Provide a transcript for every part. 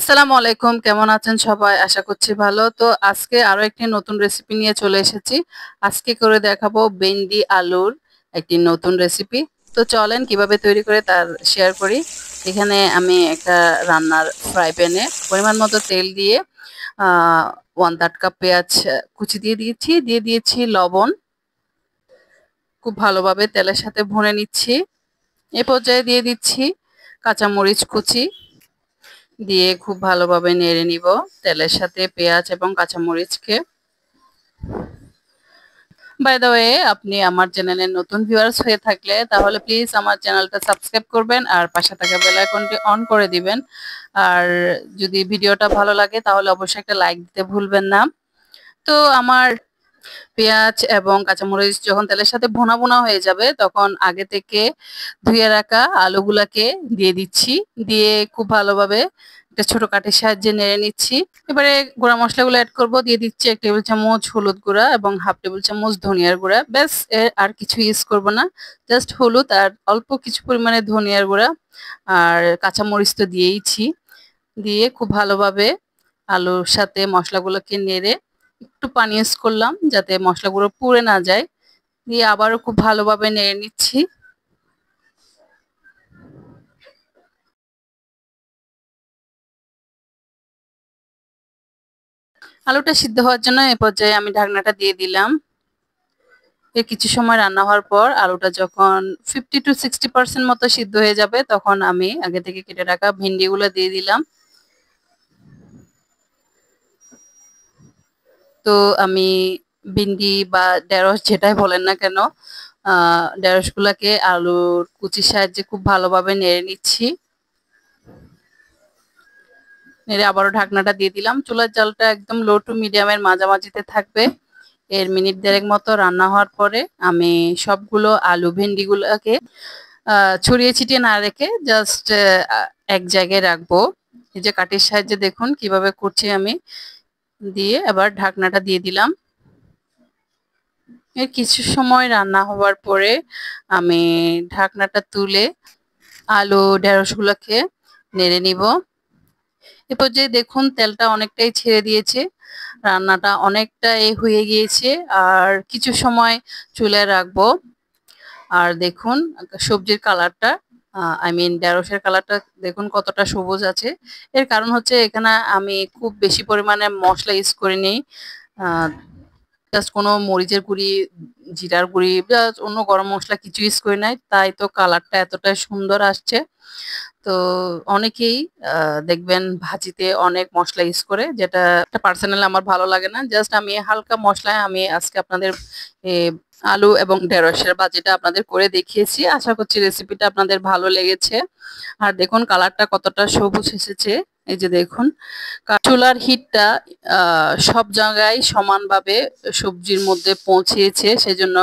আসসালামু আলাইকুম, কেমন আছেন সবাই? আশা করছি ভালো। তো আজকে আরো একটি নতুন রেসিপি নিয়ে চলে এসেছি। আজকে করে দেখাবো ভেন্ডি আলুর একটি নতুন রেসিপি। তো চলেন কিভাবে তৈরি করে তার শেয়ার করি। এখানে আমি একটা রান্নার ফ্রাই প্যানে পরিমাণ মতো তেল দিয়ে 1/3 কাপ পেঁয়াজ কুচি দিয়ে দিয়েছি লবণ। খুব ভালোভাবে তেলের সাথে ভুনে নিচ্ছি। এ পর্যায়ে দিয়ে দিচ্ছি কাঁচামরিচ কুচি, দিয়ে খুব ভালোভাবে নেড়ে নিব তেলের সাথে পেঁয়াজ এবং কাঁচামরিচকে। বাই দ্য ওয়ে, আপনি আমার চ্যানেলের নতুন ভিউয়ার্স হয়ে থাকলে তাহলে প্লিজ আমার চ্যানেলটা সাবস্ক্রাইব করবেন আর পাশে থাকা বেল আইকনটি অন করে দিবেন। আর যদি ভিডিওটা ভালো লাগে তাহলে অবশ্যই একটা লাইক দিতে ভুলবেন না। তো আমার পেঁয়াজ এবং কাঁচামরিচ যখন তেলের সাথে ভুনা ভুনা হয়ে যাবে তখন আগে থেকে ধুয়ে রাখা আলুগুলাকে দিয়ে দিচ্ছি। দিয়ে খুব ভালোভাবে একটা ছোট কাঠির সাহায্যে নেড়ে নিচ্ছি। এবারে গুঁড়া মশলাগুলো অ্যাড করব। দিয়ে দিচ্ছি 1 টেবিল চামচ হলুদ গুঁড়া এবং হাফ টেবিল চামচ ধনিয়ার গুঁড়া। ব্যাস, এর আর কিছু ইউজ করব না। জাস্ট হলুদ আর অল্প কিছু পরিমাণে ধনিয়ার গুঁড়া আর কাঁচামরিচ তো দিয়েইছি। দিয়ে খুব ভালোভাবে আলুর সাথে মশলাগুলোকে নেড়ে একটু পানি ইউজ করলাম যাতে মশলাগুলো পুড়ে না যায়। দিয়ে আবারও খুব ভালোভাবে নেড়ে নিচ্ছি। আলুটা সিদ্ধ হওয়ার জন্য এ পর্যায়ে আমি ঢাকনাটা দিয়ে দিলাম। এর কিছু সময় রান্না হওয়ার পর আলুটা যখন 50 to 60% মতো সিদ্ধ হয়ে যাবে তখন আমি আগে থেকে কেটে রাখা ভেন্ডিগুলো দিয়ে দিলাম। তো আমি ভিন্ডি বা ঢেঁড়স যেটাই বলেন না কেন, ঢেঁড়সগুলোকে আলুর কুচির সাহায্যে খুব ভালোভাবে নেড়ে নিচ্ছি। নেড়ে আবারও ঢাকনাটা দিয়ে দিলাম। চুলার জালটা একদম লো টু মিডিয়ামের মাঝামাঝিতে থাকবে। এর মিনিট দেড়েক মতো রান্না হওয়ার পরে আমি সবগুলো আলু ভেন্ডিগুলোকে ছড়িয়ে ছিটিয়ে না রেখে জাস্ট এক জায়গায় রাখবো। এই যে কাঠির সাহায্যে দেখুন কিভাবে করছি আমি। দিয়ে আবার ঢাকনাটা দিয়ে দিলাম। এর কিছু সময় রান্না হওয়ার পরে আমি ঢাকনাটা তুলে আলু ঢেঁড়সগুলোকে নেড়ে নিব। এ পর্যায়ে দেখুন তেলটা অনেকটাই ছেড়ে দিয়েছে, রান্নাটা অনেকটাই হয়ে গিয়েছে। আর কিছু সময় চুলায় রাখবো। আর দেখুন সবজির কালারটা, আই মিন ঢেঁড়সের কালারটা দেখুন কতটা সবুজ আছে। এর কারণ হচ্ছে এখানে আমি খুব বেশি পরিমাণে মশলা ইউজ করিনি। জাস্ট কোনো মরিচের গুঁড়ি, জিরার গুঁড়ি বা অন্য গরম মসলা কিছু ইউজ করি নাই, তাই তো কালারটা এতটাই সুন্দর আসছে। তো অনেকেই দেখবেন ভাজিতে অনেক মসলা ইউজ করে, যেটা পার্সোনালি আমার ভালো লাগে না। জাস্ট আমি হালকা মশলায় আমি আজকে আপনাদের এ, আলু এবং ঢেঁড়সের ভাজিটা আপনাদের করে দেখিয়েছি। আশা করছি রেসিপিটা আপনাদের ভালো লেগেছে। আর দেখুন কালারটা কতটা সবুজ এসেছে। এই যে দেখুন চুলার হিটটা সব জায়গায় সমানভাবে সবজির মধ্যে পৌঁছেছে, সেজন্য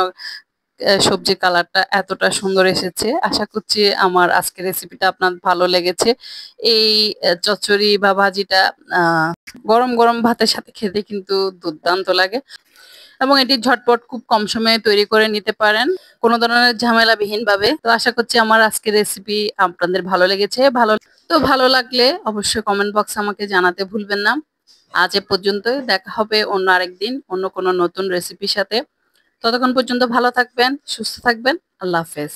সবজির কালারটা এতটা সুন্দর এসেছে। আশা করছি আমার আজকের রেসিপিটা আপনার ভালো লেগেছে। এই চচ্চড়ি বা ভাজিটা আহ গরম গরম ভাতের সাথে খেতে কিন্তু দুর্দান্ত লাগে এবং এটি ঝটপট খুব কম সময়ে তৈরি করে নিতে পারেন কোনো ধরনের ঝামেলাবিহীন ভাবে। তো আশা করছি আমার আজকের রেসিপি আপনাদের ভালো লেগেছে। ভালো লাগলে অবশ্যই কমেন্ট বক্সে আমাকে জানাতে ভুলবেন না। আজ এ পর্যন্তই, দেখা হবে অন্য আরেকদিন অন্য কোনো নতুন রেসিপির সাথে। ততক্ষণ পর্যন্ত ভালো থাকবেন, সুস্থ থাকবেন। আল্লাহ হাফেজ।